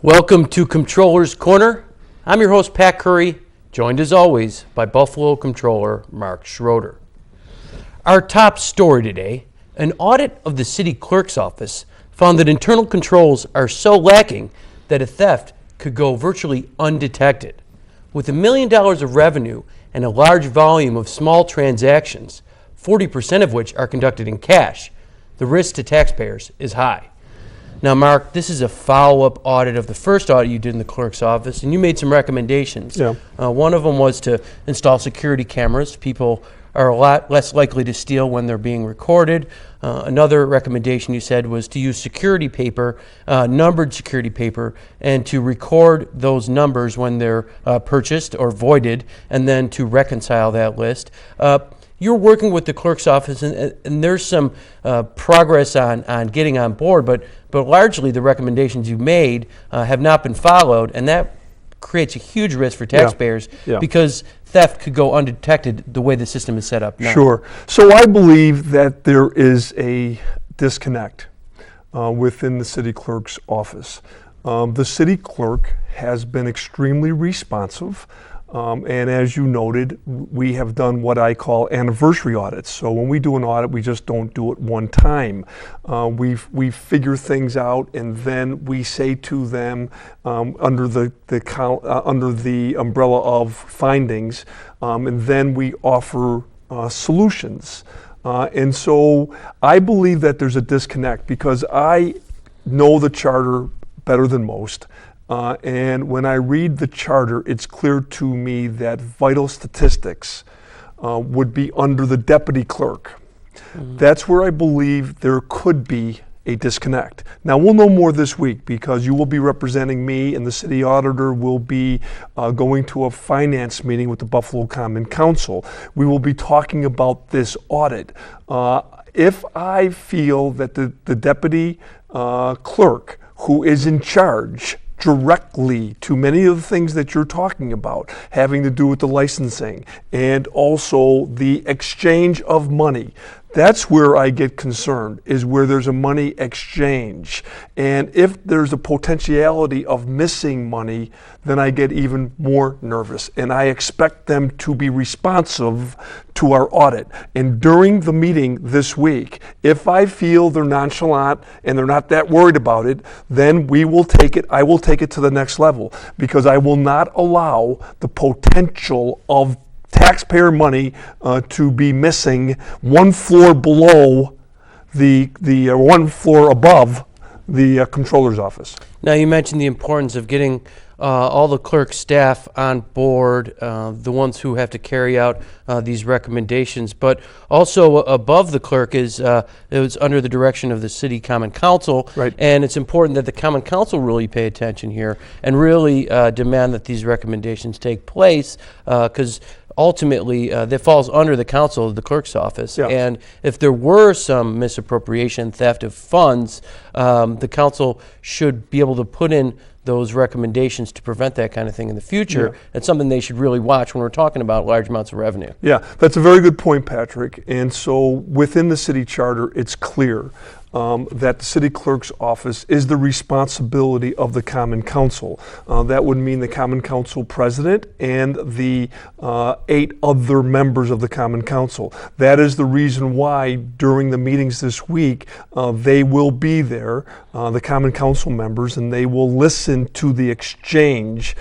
Welcome to Comptroller's Corner. I'm your host, Pat Curry, joined as always by Buffalo Comptroller Mark Schroeder. Our top story today, an audit of the City Clerk's office found that internal controls are so lacking that a theft could go virtually undetected. With $1 million of revenue and a large volume of small transactions, 40% of which are conducted in cash, the risk to taxpayers is high. Now, Mark, this is a follow-up audit of the first audit you did in the clerk's office, and you made some recommendations. Yeah. One of them was to install security cameras. People are a lot less likely to steal when they're being recorded. Another recommendation you said was to use security paper, numbered security paper, and to record those numbers when they're purchased or voided, and then to reconcile that list. You're working with the clerk's office, and there's some progress on getting on board, but largely the recommendations you made have not been followed, and that creates a huge risk for taxpayers because theft could go undetected the way the system is set up now. Sure. So I believe that there is a disconnect within the city clerk's office. The city clerk has been extremely responsive. And as you noted, we have done what I call anniversary audits. So when we do an audit, we just don't do it one time. We figure things out, and then we say to them under the umbrella of findings, and then we offer solutions. And so I believe that there's a disconnect because I know the charter better than most. And when I read the charter, it's clear to me that vital statistics would be under the deputy clerk. Mm-hmm. That's where I believe there could be a disconnect. Now, we'll know more this week because you will be representing me, and the city auditor will be going to a finance meeting with the Buffalo Common Council. We will be talking about this audit. If I feel that the deputy clerk, who is in charge directly to many of the things that you're talking about, having to do with the licensing and also the exchange of money, that's where I get concerned, is where there's a money exchange. And if there's a potentiality of missing money, then I get even more nervous. And I expect them to be responsive to our audit. And during the meeting this week, if I feel they're nonchalant and they're not that worried about it, then I will take it to the next level, because I will not allow the potential of taxpayer money to be missing one floor below the one floor above the comptroller's office. Now, you mentioned the importance of getting all the clerk staff on board, the ones who have to carry out these recommendations, but also above the clerk is it was under the direction of the City Common Council, right. And it's important that the Common Council really pay attention here and really demand that these recommendations take place, because ultimately, that falls under the council of the clerk's office. Yeah. And if there were some misappropriation, theft of funds, the council should be able to put in those recommendations to prevent that kind of thing in the future. Yeah. It's something they should really watch when we're talking about large amounts of revenue. Yeah, that's a very good point, Patrick. And so within the city charter, it's clear that the city clerk's office is the responsibility of the Common Council. That would mean the Common Council president and the 8 other members of the Common Council. That is the reason why during the meetings this week, they will be there, the Common Council members, and they will listen to the exchange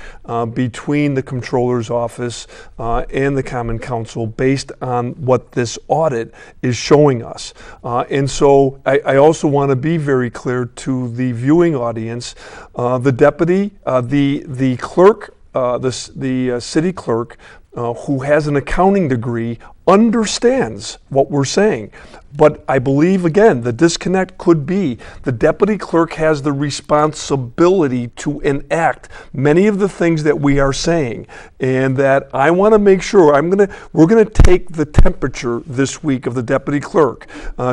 between the Comptroller's office and the Common Council based on what this audit is showing us. And so I also want to be very clear to the viewing audience. The deputy, the clerk, the city clerk, who has an accounting degree, understands what we're saying. But I believe, again, the disconnect could be the deputy clerk has the responsibility to enact many of the things that we are saying, and that I want to make sure we're going to take the temperature this week of the deputy clerk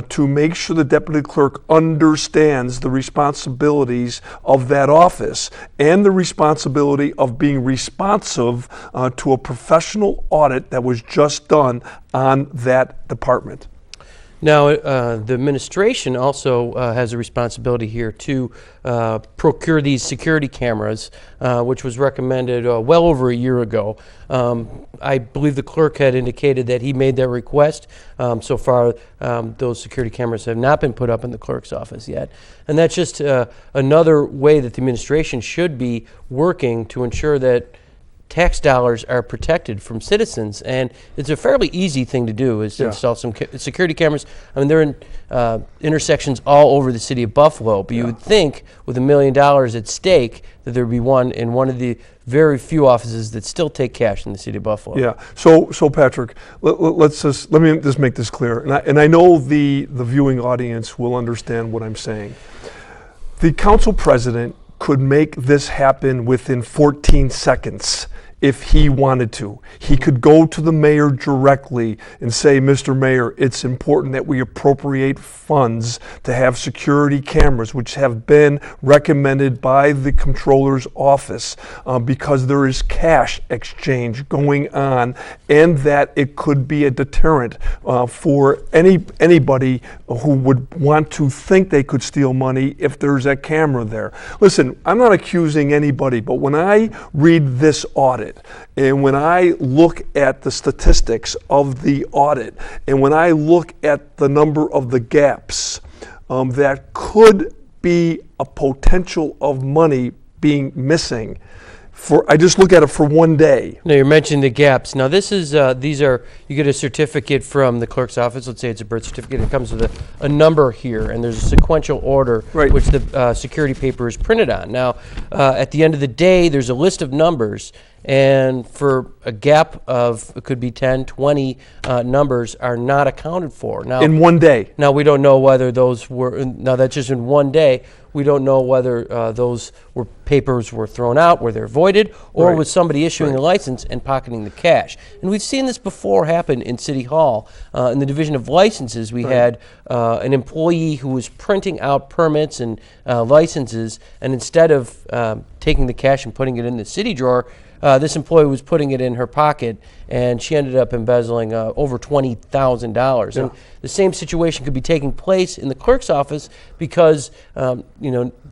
to make sure the deputy clerk understands the responsibilities of that office and the responsibility of being responsive to a professional audit that was just done on that department. Now, the administration also has a responsibility here to procure these security cameras, which was recommended well over a year ago. I believe the clerk had indicated that he made that request. So far, those security cameras have not been put up in the clerk's office yet. And that's just another way that the administration should be working to ensure that tax dollars are protected from citizens, and it's a fairly easy thing to do, is to install some security cameras. I mean, they're in intersections all over the city of Buffalo, but you would think with $1 million at stake that there'd be one in one of the very few offices that still take cash in the city of Buffalo. Yeah. So Patrick, let me just make this clear, and I know the viewing audience will understand what I'm saying. The council president could make this happen within 14 seconds if he wanted to. He could go to the mayor directly and say, Mr. Mayor, it's important that we appropriate funds to have security cameras, which have been recommended by the Comptroller's office because there is cash exchange going on, and that it could be a deterrent for anybody who would want to think they could steal money if there's a camera there. Listen, I'm not accusing anybody, but when I read this audit, and when I look at the statistics of the audit, and when I look at the number of the gaps that could be a potential of money being missing, I just look at it for one day. Now, you're mentioning the gaps. Now, this is these are, you get a certificate from the clerk's office. Let's say it's a birth certificate. It comes with a number here, and there's a sequential order which the security paper is printed on. Now, at the end of the day, there's a list of numbers, and for a gap of, it could be 10, 20 numbers are not accounted for. Now, in one day. Now, we don't know whether those were, now that's just in one day. We don't know whether those papers were thrown out, were they voided, or was somebody issuing a license and pocketing the cash. And we've seen this before happen in City Hall. In the Division of Licenses, we had an employee who was printing out permits and licenses, and instead of taking the cash and putting it in the city drawer, this employee was putting it in her pocket, and she ended up embezzling over $20,000. And the same situation could be taking place in the clerk's office because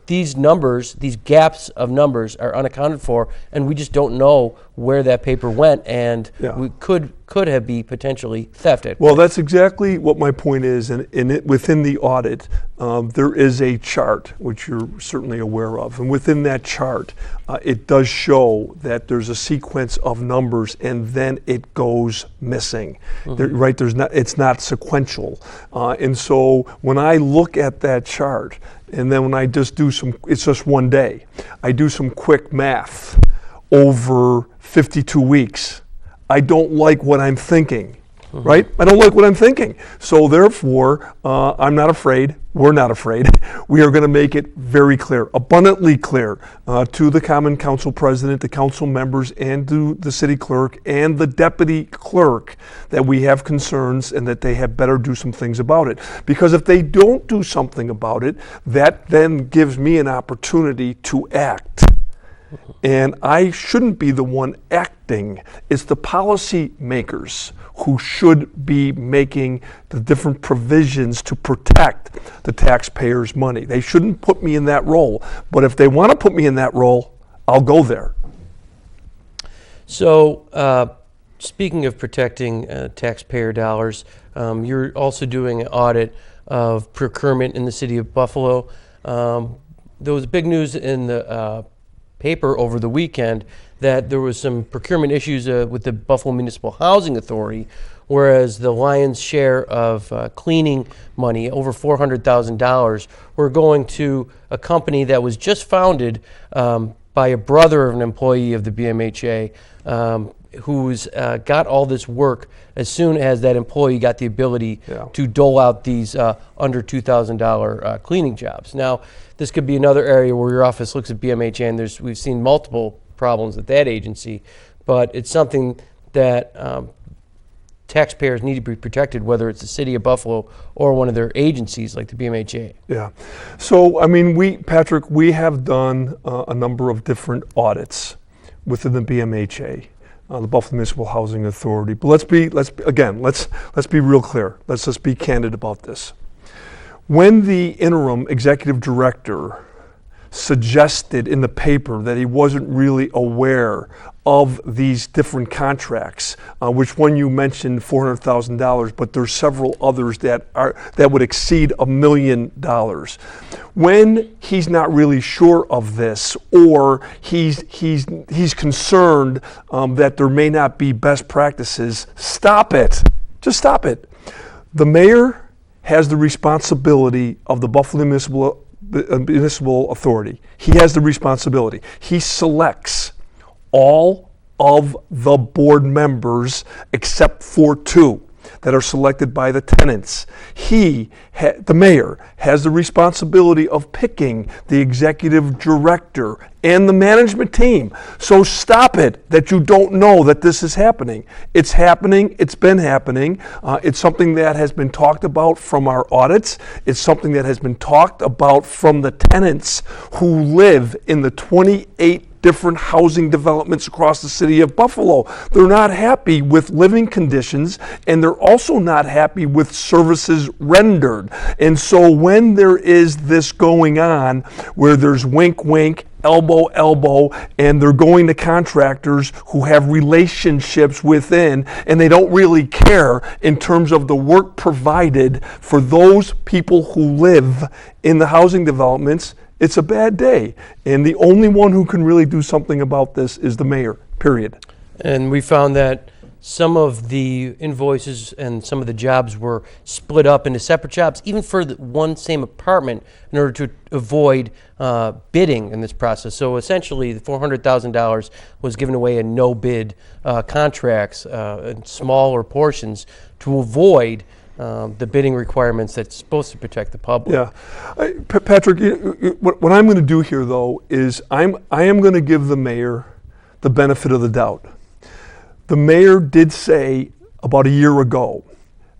these numbers, these gaps of numbers are unaccounted for, and we just don't know where that paper went, and we could have be potentially thefted. Well, that's exactly what my point is, and within the audit, there is a chart, which you're certainly aware of, and within that chart, it does show that there's a sequence of numbers, and then it goes missing. It's not sequential, and so when I look at that chart, and then when I just do it's just one day, I do some quick math over 52 weeks. I don't like what I'm thinking, right? I don't like what I'm thinking. So therefore, I'm not afraid, we're not afraid. We are gonna make it very clear, abundantly clear to the Common Council President, the council members, and to the city clerk and the deputy clerk that we have concerns and that they had better do some things about it. Because if they don't do something about it, that then gives me an opportunity to act. And I shouldn't be the one acting. It's the policy makers who should be making the different provisions to protect the taxpayers' money. They shouldn't put me in that role. But if they want to put me in that role, I'll go there. So, speaking of protecting taxpayer dollars, you're also doing an audit of procurement in the city of Buffalo. There was big news in the paper over the weekend that there was some procurement issues with the Buffalo Municipal Housing Authority, whereas the lion's share of cleaning money, over $400,000, were going to a company that was just founded by a brother of an employee of the BMHA, who's got all this work as soon as that employee got the ability to dole out these under $2,000 cleaning jobs. Now, this could be another area where your office looks at BMHA, and we've seen multiple problems at that agency, but it's something that taxpayers need to be protected, whether it's the city of Buffalo or one of their agencies like the BMHA. Yeah. So, I mean, Patrick, we have done a number of different audits within the BMHA. the Buffalo Municipal Housing Authority. But let's be real clear. Let's just be candid about this. When the interim executive director suggested in the paper that he wasn't really aware of these different contracts, which one you mentioned $400,000, but there's several others that would exceed $1 million. When he's not really sure of this, or he's concerned that there may not be best practices, stop it. Just stop it. The mayor has the responsibility of the Buffalo Municipal Authority. He has the responsibility. He selects all of the board members except for 2 that are selected by the tenants. The mayor, has the responsibility of picking the executive director and the management team. So stop it that you don't know that this is happening. It's happening. It's been happening. It's something that has been talked about from our audits. It's something that has been talked about from the tenants who live in the 28 different housing developments across the city of Buffalo. They're not happy with living conditions, and they're also not happy with services rendered. And so when there is this going on where there's wink, wink, elbow, elbow, and they're going to contractors who have relationships within, and they don't really care in terms of the work provided for those people who live in the housing developments, it's a bad day. And the only one who can really do something about this is the mayor, period. And we found that some of the invoices and some of the jobs were split up into separate jobs, even for the one same apartment, in order to avoid bidding in this process. So essentially, the $400,000 was given away in no-bid contracts in smaller portions to avoid the bidding requirements that's supposed to protect the public. Yeah, Patrick, what I'm going to do here, though, is I am going to give the mayor the benefit of the doubt. The mayor did say about a year ago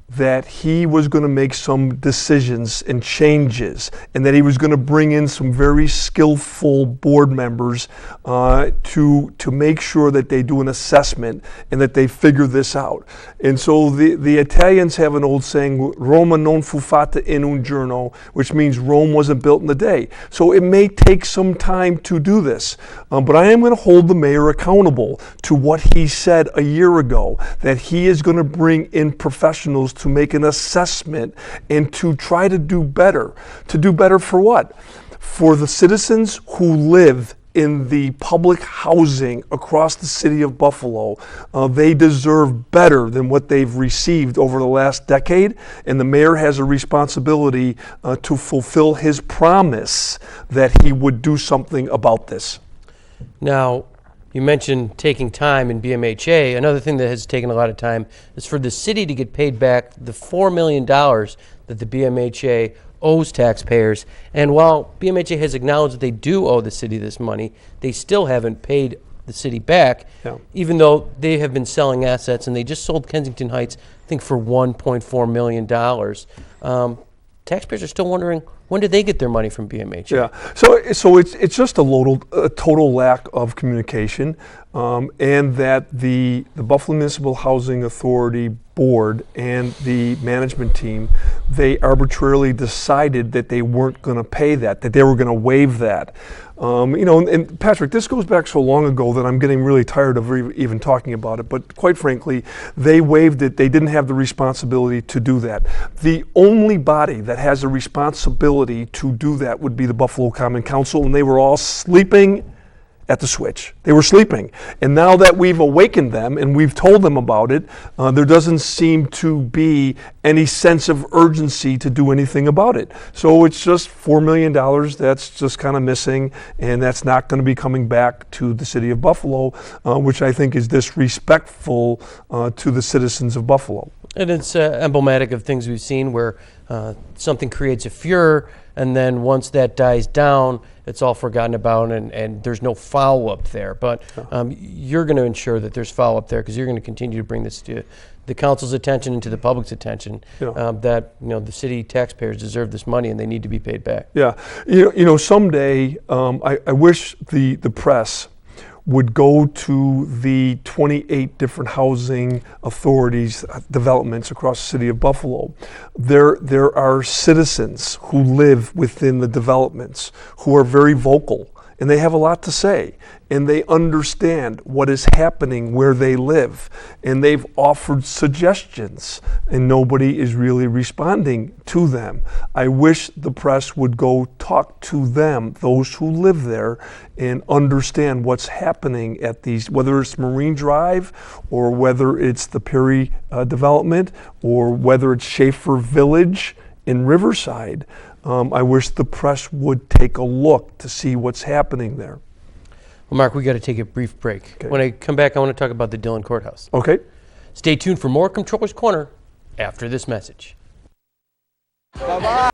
that he was going to make some decisions and changes, and that he was going to bring in some very skillful board members to make sure that they do an assessment and that they figure this out. And so the Italians have an old saying, Roma non fu fatta in un giorno, which means Rome wasn't built in a day. So it may take some time to do this, but I am going to hold the mayor accountable to what he said a year ago, that he is going to bring in professionals to make an assessment and to try to do better. To do better for what? For the citizens who live in the public housing across the city of Buffalo. They deserve better than what they've received over the last decade, and the mayor has a responsibility to fulfill his promise that he would do something about this. Now, you mentioned taking time in BMHA. Another thing that has taken a lot of time is for the city to get paid back the $4 million that the BMHA owes taxpayers. And while BMHA has acknowledged that they do owe the city this money, they still haven't paid the city back, even though they have been selling assets, and they just sold Kensington Heights, I think, for $1.4 million. Taxpayers are still wondering, when did they get their money from BMHA? Yeah, so it's just a total lack of communication, and that the Buffalo Municipal Housing Authority board and the management team, they arbitrarily decided that they weren't going to pay that they were going to waive that. And Patrick, this goes back so long ago that I'm getting really tired of even talking about it, but quite frankly, they waived it. They didn't have the responsibility to do that. The only body that has a responsibility to do that would be the Buffalo Common Council, and they were all sleeping at the switch. They were sleeping. And now that we've awakened them and we've told them about it, there doesn't seem to be any sense of urgency to do anything about it. So it's just $4 million that's just kind of missing, and that's not going to be coming back to the city of Buffalo, which I think is disrespectful to the citizens of Buffalo. And it's emblematic of things we've seen where something creates a furor, and then once that dies down, it's all forgotten about, and there's no follow-up there. But you're going to ensure that there's follow-up there, because you're going to continue to bring this to the council's attention and to the public's attention, that the city taxpayers deserve this money and they need to be paid back. Yeah, someday I wish the press would go to the 28 different housing authorities, developments across the city of Buffalo. There are citizens who live within the developments who are very vocal, and they have a lot to say, and they understand what is happening where they live, and they've offered suggestions, and nobody is really responding to them. I wish the press would go talk to them, those who live there, and understand what's happening at these, whether it's Marine Drive, or whether it's the Perry development, or whether it's Schaefer Village in Riverside. I wish the press would take a look to see what's happening there. Well, Mark, we got to take a brief break. Okay. When I come back, I want to talk about the Dillon Courthouse. Okay. Stay tuned for more Comptroller's Corner after this message. Bye-bye.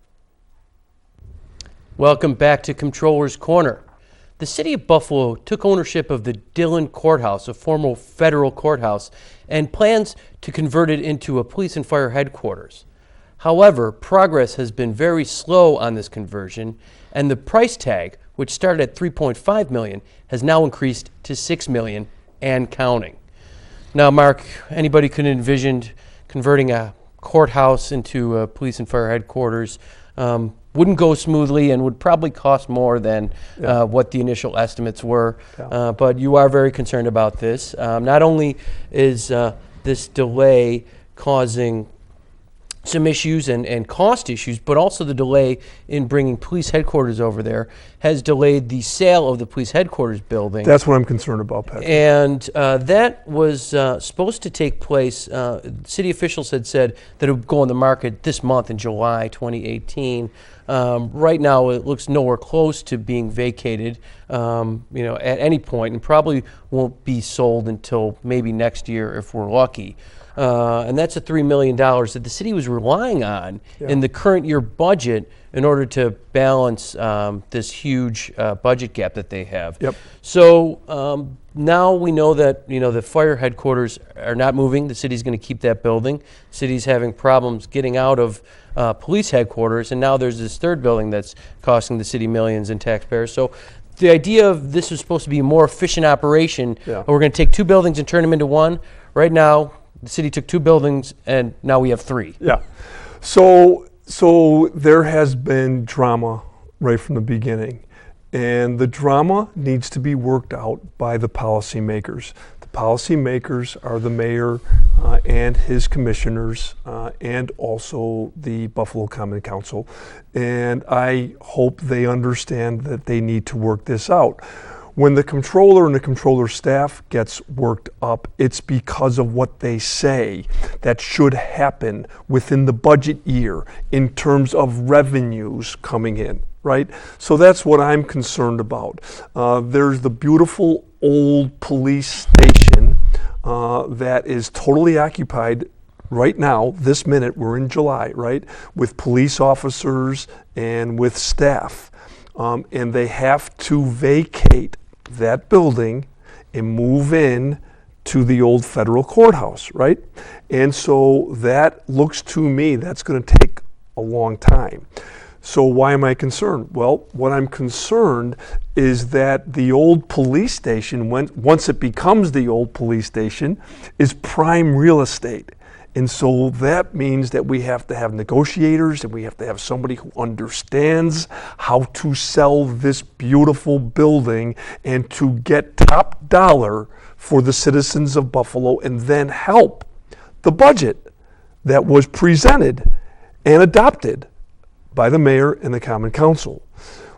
Welcome back to Comptroller's Corner. The city of Buffalo took ownership of the Dillon Courthouse, a former federal courthouse, and plans to convert it into a police and fire headquarters. However, progress has been very slow on this conversion, and the price tag, which started at $3.5 million, has now increased to $6 million and counting. Now, Mark, anybody could envision converting a courthouse into a police and fire headquarters. Wouldn't go smoothly and would probably cost more than what the initial estimates were. Yeah. But you are very concerned about this. Not only is this delay causing some issues and cost issues, but also the delay in bringing police headquarters over there has delayed the sale of the police headquarters building. That's what I'm concerned about, Patrick. And that was supposed to take place. City officials had said that it would go on the market this month in July 2018. Right now, it looks nowhere close to being vacated, at any point, and probably won't be sold until maybe next year if we're lucky. And that's a $3 million that the city was relying on in the current year budget in order to balance this huge budget gap that they have. Yep. So now we know that the fire headquarters are not moving. The city's going to keep that building. The city's having problems getting out of police headquarters, and now there's this third building that's costing the city millions in taxpayers. So the idea of this was supposed to be a more efficient operation. Yeah. We're going to take two buildings and turn them into one. Right now, the city took two buildings, and now we have three. Yeah. So there has been drama right from the beginning, and the drama needs to be worked out by the policymakers. The policymakers are the mayor and his commissioners, and also the Buffalo Common Council. And I hope they understand that they need to work this out. When the comptroller and the comptroller staff gets worked up, it's because of what they say that should happen within the budget year in terms of revenues coming in, right? So that's what I'm concerned about. There's the beautiful old police station that is totally occupied right now, this minute, we're in July, right, with police officers and with staff. And they have to vacate that building and move in to the old federal courthouse, right? And so that looks to me, that's going to take a long time. So why am I concerned? Well, what I'm concerned is that the old police station, once it becomes the old police station, is prime real estate. And so that means that we have to have negotiators, and we have to have somebody who understands how to sell this beautiful building and to get top dollar for the citizens of Buffalo, and then help the budget that was presented and adopted by the mayor and the common council.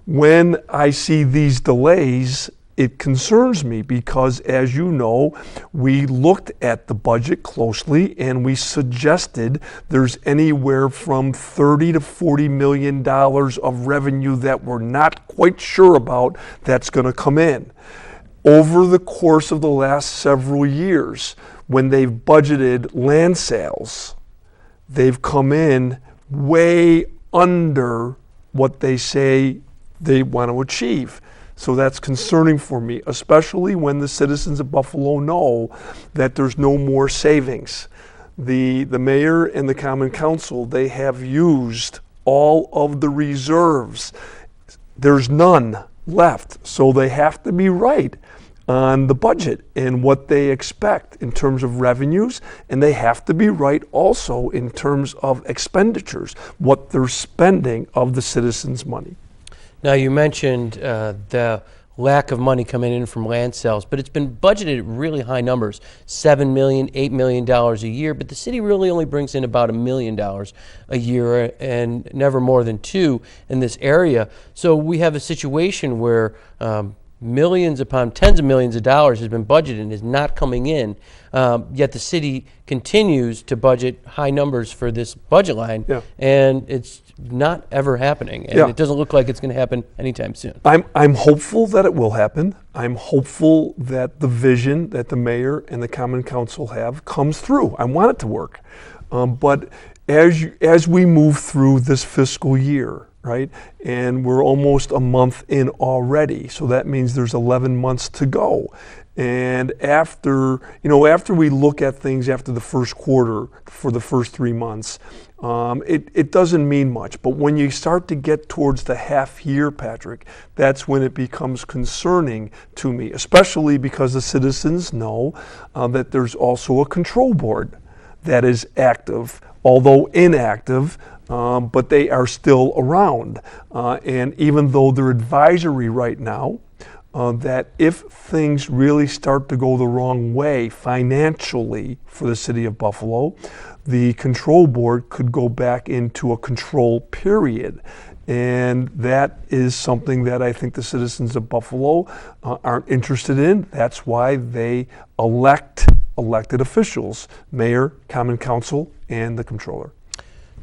When I see these delays, it concerns me because, as you know, we looked at the budget closely and we suggested there's anywhere from $30 to $40 million of revenue that we're not quite sure about that's going to come in. Over the course of the last several years, when they've budgeted land sales, they've come in way under what they say they want to achieve. So that's concerning for me, especially when the citizens of Buffalo know that there's no more savings. The mayor and the common council, they have used all of the reserves. There's none left, so they have to be right on the budget and what they expect in terms of revenues, and they have to be right also in terms of expenditures, what they're spending of the citizens' money. Now, you mentioned the lack of money coming in from land sales, but it's been budgeted at really high numbers, $7 million, $8 million a year, but the city really only brings in about $1 million a year and never more than $2 in this area. So we have a situation where millions upon tens of millions of dollars has been budgeted and is not coming in, yet the city continues to budget high numbers for this budget line, and it's not ever happening, and it doesn't look like it's going to happen anytime soon. I'm hopeful that it will happen. I'm hopeful that the vision that the mayor and the common council have comes through. I want it to work, but as we move through this fiscal year, right, and we're almost a month in already, so that means there's 11 months to go. And after we look at things after the first quarter for the first 3 months, it doesn't mean much. But when you start to get towards the half year, Patrick, that's when it becomes concerning to me, especially because the citizens know that there's also a control board that is active, although inactive, but they are still around. And even though they're advisory right now, that if things really start to go the wrong way financially for the city of Buffalo, the control board could go back into a control period. And that is something that I think the citizens of Buffalo aren't interested in. That's why they elected officials, mayor, common council, and the controller.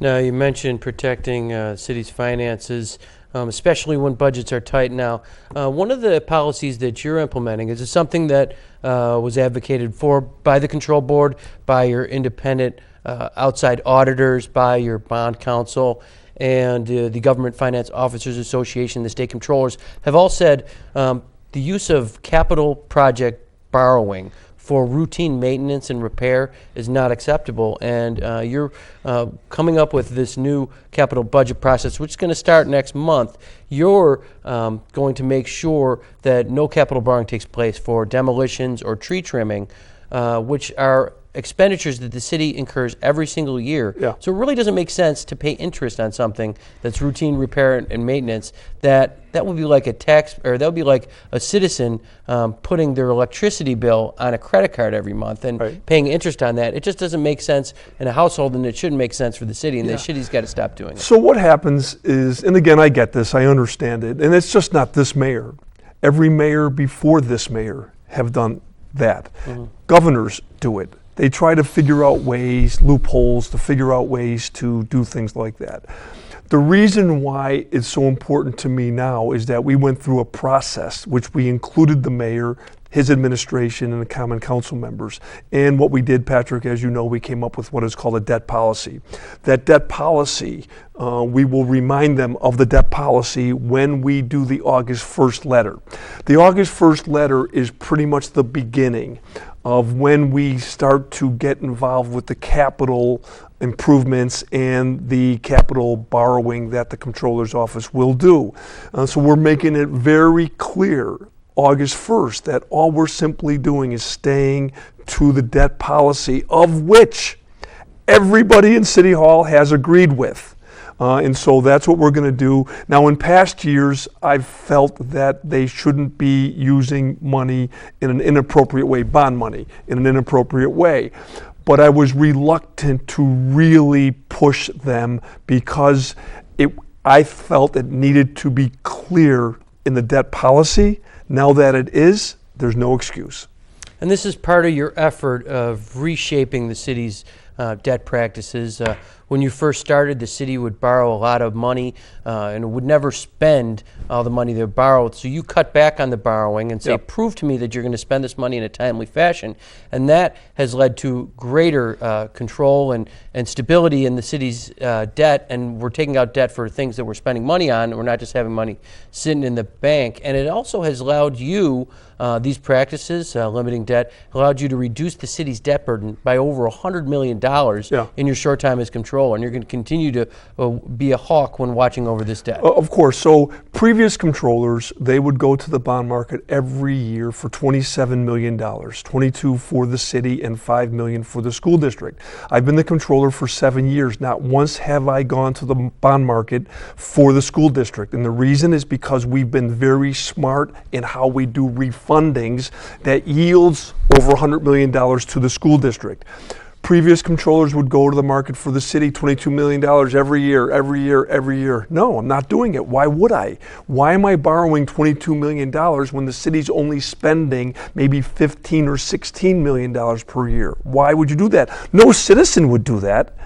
Now, you mentioned protecting city's finances, especially when budgets are tight now. One of the policies that you're implementing is something that was advocated for by the control board, by your independent outside auditors, by your bond counsel, and the Government Finance Officers Association, the state controllers, have all said the use of capital project borrowing for routine maintenance and repair is not acceptable. And you're coming up with this new capital budget process, which is going to start next month. You're going to make sure that no capital borrowing takes place for demolitions or tree trimming, which are expenditures that the city incurs every single year. So it really doesn't make sense to pay interest on something that's routine repair and maintenance. That would be like a tax, or that would be like a citizen putting their electricity bill on a credit card every month and paying interest on that. It just doesn't make sense in a household, and it shouldn't make sense for the city, and the city's got to stop doing it. So what happens is, and again, I get this, I understand it, and it's just not this mayor. Every mayor before this mayor have done that. Governors do it. They try to figure out ways, loopholes, to figure out ways to do things like that. The reason why it's so important to me now is that we went through a process which we included the mayor, his administration, and the common council members. And what we did, Patrick, as you know, we came up with what is called a debt policy. That debt policy, we will remind them of the debt policy when we do the August 1st letter. The August 1st letter is pretty much the beginning of when we start to get involved with the capital improvements and the capital borrowing that the Comptroller's office will do. So we're making it very clear August 1st that all we're simply doing is staying to the debt policy of which everybody in City Hall has agreed with. And so that's what we're going to do. Now, in past years, I've felt that they shouldn't be using money in an inappropriate way, bond money, in an inappropriate way. But I was reluctant to really push them because I felt it needed to be clear in the debt policy. Now that it is, there's no excuse. And this is part of your effort of reshaping the city's debt practices. When you first started, the city would borrow a lot of money and would never spend all the money they borrowed. So you cut back on the borrowing and say, prove to me that you're going to spend this money in a timely fashion. And that has led to greater control and stability in the city's debt. And we're taking out debt for things that we're spending money on. And we're not just having money sitting in the bank. And it also has allowed you, these practices, limiting debt, allowed you to reduce the city's debt burden by over $100 million in your short time as controller. role, and you're going to continue to be a hawk when watching over this debt. Of course. So previous controllers, they would go to the bond market every year for $27 million, 22 for the city and $5 million for the school district. I've been the controller for 7 years. Not once have I gone to the bond market for the school district. And the reason is because we've been very smart in how we do refundings that yields over $100 million to the school district. Previous controllers would go to the market for the city, $22 million every year. No, I'm not doing it. Why would I? Why am I borrowing $22 million when the city's only spending maybe $15 or $16 million per year? Why would you do that? No citizen would do that.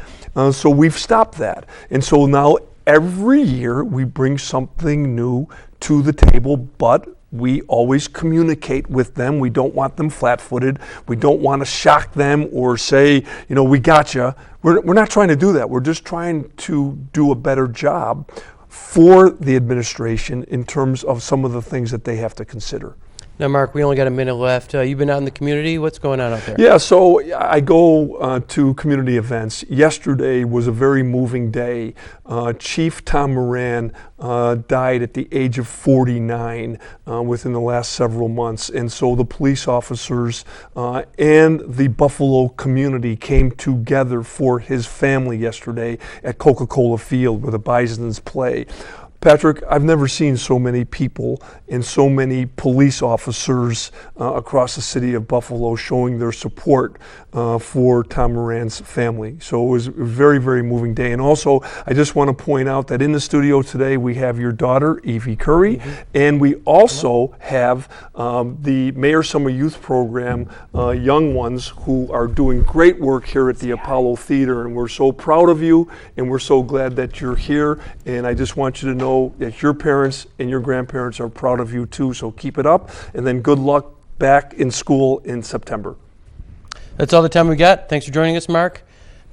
So we've stopped that. And so now every year we bring something new to the table, but we always communicate with them. We don't want them flat-footed. We don't want to shock them or say, we got you. We're not trying to do that. We're just trying to do a better job for the administration in terms of some of the things that they have to consider. Now, Mark, we only got a minute left. You've been out in the community. What's going on out there? Yeah, so I go to community events. Yesterday was a very moving day. Chief Tom Moran died at the age of 49 within the last several months. And so the police officers and the Buffalo community came together for his family yesterday at Coca-Cola Field where the Bisons play. Patrick, I've never seen so many people and so many police officers across the city of Buffalo showing their support for Tom Moran's family. So it was a very, very moving day. And also, I just want to point out that in the studio today, we have your daughter, Evie Curry, and we also have the Mayor Summer Youth Program young ones who are doing great work here at the Apollo Theater. And we're so proud of you, and we're so glad that you're here. And I just want you to know that your parents and your grandparents are proud of you too, so keep it up, and then good luck back in school in September. That's all the time we got. Thanks for joining us, Mark.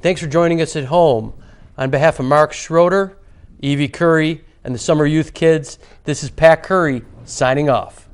Thanks for joining us at home. On behalf of Mark Schroeder, Evie Curry, and the Summer Youth Kids, this is Pat Curry signing off.